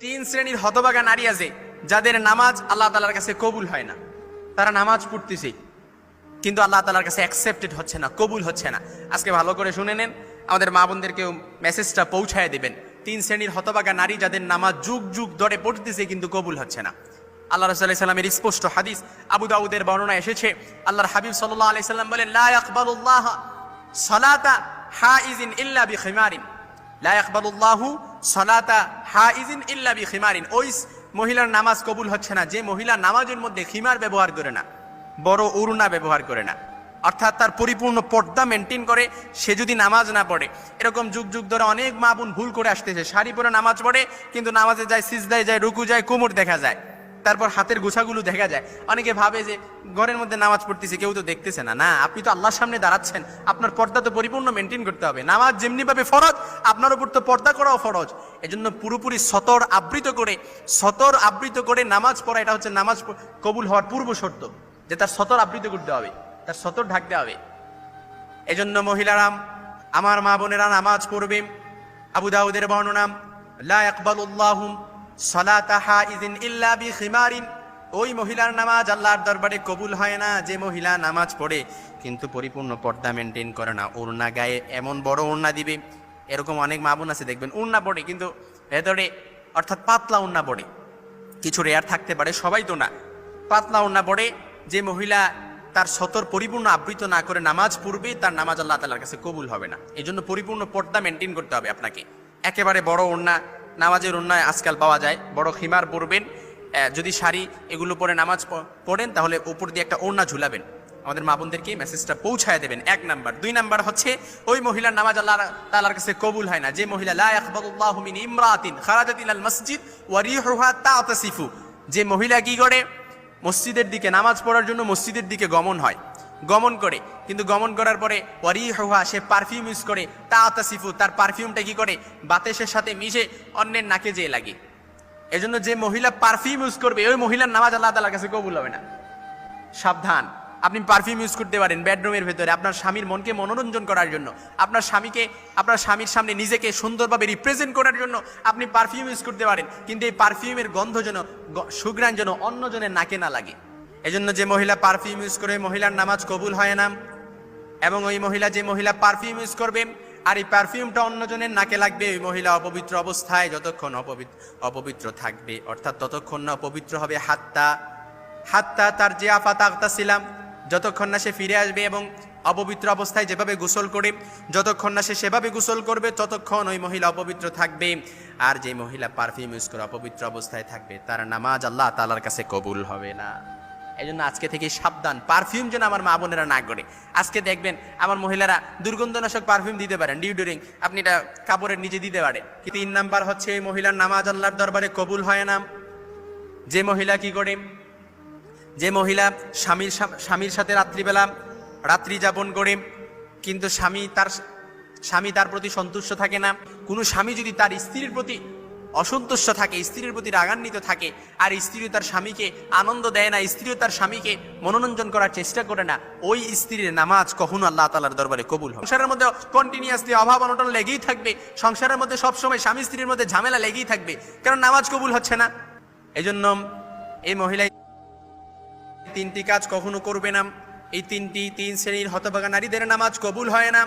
তিন শ্রেণীর হতভাগা নারী আছে যাদের নামাজ আল্লাহ তাআলার কাছে কবুল হয় না। তারা নামাজ পড়তেছে কিন্তু আল্লাহ তাআলার কাছে অ্যাকসেপ্টেড হচ্ছে না, কবুল হচ্ছে না। আজকে ভালো করে শুনে নেন, আমাদের মা বোনদেরকেও মেসেজটা পৌঁছায় দেবেন। তিন শ্রেণীর হতভাগা নারী যাদের নামাজ যুগ যুগ ধরে পড়তেছে কিন্তু কবুল হচ্ছে না। আল্লাহ রাসূল সাল্লাল্লাহু আলাইহি সাল্লামের স্পষ্ট হাদিস, আবু দাউদের বর্ণনা এসেছে, আল্লাহর হাবিব সাল্লাল্লাহু আলাইহি সাল্লাম বলেন, লা ইয়াকবালুল্লাহ সালাতা হাইজিন ইল্লা বিখিমারিন, লা ইয়াকবালুল্লাহু সালাতা হাইজিন ইল্লা বিখিমারিন। ওই মহিলার নামাজ কবুল হচ্ছে না যে মহিলা নামাজের মধ্যে খিমার ব্যবহার করে না, বড় উরুনা ব্যবহার করে না, অর্থাৎ তার পরিপূর্ণ পর্দা মেনটেন করে সে যদি নামাজ না পড়ে। এরকম যুগ যুগ ধরে অনেক মা বোন ভুল করে আসতেছে, শাড়ি পরে নামাজ পড়ে কিন্তু নামাজে যায়, সিজদায় যায়, রুকু যায়, কোমর দেখা যায়, তারপর হাতের গোছাগুলো দেখা যায়। অনেকে ভাবে যে ঘরের মধ্যে নামাজ পড়তেছে, কেউ তো দেখতেছে না। না, আপনি তো আল্লাহর সামনে দাঁড়াচ্ছেন, আপনার পর্দা তো পরিপূর্ণ মেনটেন করতে হবে। নামাজ যেমনি ভাবে ফরজ, আপনার উপর তো পর্দা করাও ফরজ। এজন্য পুরোপুরি সতর আবৃত করে নামাজ পড়া, এটা হচ্ছে নামাজ কবুল হওয়ার পূর্ব শর্ত, যে তার সতর আবৃত করতে হবে, তার সতর ঢাকতে হবে। এজন্য মহিলারাম, আমার মা বোনেরা নামাজ পড়বে। আবু দাউদের বর্ণনা, লা ইয়াকবালুল্লাহু সালাতা হাইজিন ইল্লা বিখিমারিন। ওই মহিলার নামাজ আল্লাহর দরবারে কবুল হয় না যে মহিলা নামাজ পড়ে কিন্তু পরিপূর্ণ পর্দা মেনটেন করে না। ওড়না গায়ে এমন বড় ওড়না দিবে, এরকম অনেক মা বোন আছে দেখবেন ওড়না পড়ে কিন্তু ভেতরে অর্থাৎ পাতলা ওড়না পড়ে, কিছু রেয়ার থাকতে পারে, সবাই তো না, পাতলা ওড়না পড়ে। যে মহিলা তার সতর পরিপূর্ণ আবৃত না করে নামাজ পড়বে, তার নামাজ আল্লাহ তাআলার কাছে কবুল হবে না। এই জন্য পরিপূর্ণ পর্দা মেনটেন করতে হবে আপনাকে। একেবারে বড় ওড়না, নামাজের ওড়নায় আজকাল পাওয়া যায়, বড় খিমার পরবেন। যদি শাড়ি এগুলো পরে নামাজ পড়েন তাহলে উপর দিয়ে একটা ওড়না ঝুলাবেন। আমাদের মা বোনদেরকে মেসেজটা পৌঁছায় দেবেন, 1 নাম্বার। 2 নাম্বার হচ্ছে ওই মহিলার নামাজ আল্লাহ তাআলার কাছে কবুল হয় না যে মহিলা লা ইয়াকবালুল্লাহু মিন ইমরাতিন খারাজাত ইলাল মসজিদ ওয়া রিহুহা তাতাসিফু। যে মহিলা কি করে, মসজিদের দিকে নামাজ পড়ার জন্য মসজিদের দিকে গমন করে কিন্তু গমন করার পরে ওয়ারিহুহা, সে পারফিউম ইউজ করে, তাতাসিফু, তার পারফিউমটা কি করে বাতাসের সাথে মিশে অন্যের নাকে যেয়ে লাগে। এজন্য যে মহিলা পারফিউম ইউজ করবে ওই মহিলার নামাজ আল্লাহ তাআলার কাছে কবুল হবে না। সাবধান, আপনি পারফিউম ইউজ করতে পারেন বেডরুমের ভেতরে আপনার স্বামীর মনকে মনোরঞ্জন করার জন্য, আপনার স্বামীর সামনে নিজেকে সুন্দরভাবে রিপ্রেজেন্ট করার জন্য আপনি পারফিউম ইউজ করতে পারেন, কিন্তু এই পারফিউমের গন্ধ যেন, সুঘ্রাণ যেন অন্যজনের নাকে না লাগে। এজন্য যে মহিলা পারফিউম ইউজ করে মহিলার নামাজ কবুল হয় না। এবং ওই মহিলা, যে মহিলা পারফিউম ইউজ করবে আর এই পারফিউমটা অন্যজনের নাকে লাগবে, ওই মহিলা অপবিত্র অবস্থায় যতক্ষণ অপবিত্র থাকবে, অর্থাৎ ততক্ষণ না অপবিত্র হবে হাত্তা তার যে আফাতাগতাসিলাম, যতক্ষণ না সে ফিরে আসবে এবং অপবিত্র অবস্থায় যেভাবে গোসল করে, যতক্ষণ না সে সেভাবে গোসল করবে ততক্ষণ ওই মহিলা অপবিত্র থাকবে। আর যে মহিলা পারফিউম ইউজ করে অপবিত্র অবস্থায় থাকবে তার নামাজ আল্লাহ তাআলার কাছে কবুল হবে না। এই জন্য আজকে থেকে সাবধান, পারফিউম যেন আমার মা বোনেরা না করে। আজকে দেখবেন আমার মহিলারা দুর্গন্ধনাশক পারফিউম দিতে পারেন, ডিওডোরিং আপনি এটা কাপড়ের নিচে দিতে পারেন। 3 নাম্বার হচ্ছে এই মহিলার নামাজ আল্লাহর দরবারে কবুল হয় না যে মহিলা কি করে, যে মহিলা স্বামীর সাথে রাত্রি যাপন করে কিন্তু স্বামী তার প্রতি সন্তুষ্ট থাকে না। কোনো স্বামী যদি তার স্ত্রীর প্রতি অসন্তুষ্ট থাকে, স্ত্রীর প্রতি রাগান্বিত থাকে, আর স্ত্রীও তার স্বামীকে আনন্দ দেয় না, স্ত্রীও তার স্বামীকে মনোরঞ্জন করার চেষ্টা করে না, ওই স্ত্রীর নামাজ কখনো আল্লাহ তাআলার দরবারে কবুল হবে। সংসারের মধ্যে কন্টিনিউয়াসলি অভাব অনটন লেগেই থাকবে, সংসারের মধ্যে সবসময় স্বামী স্ত্রীর মধ্যে ঝামেলা লেগেই থাকবে, কারণ নামাজ কবুল হচ্ছে না। এই জন্য এই মহিলা 3টি কাজ কখনো করবে না। এই 3 শ্রেণীর হতভাগা নারীদের নামাজ কবুল হয় না।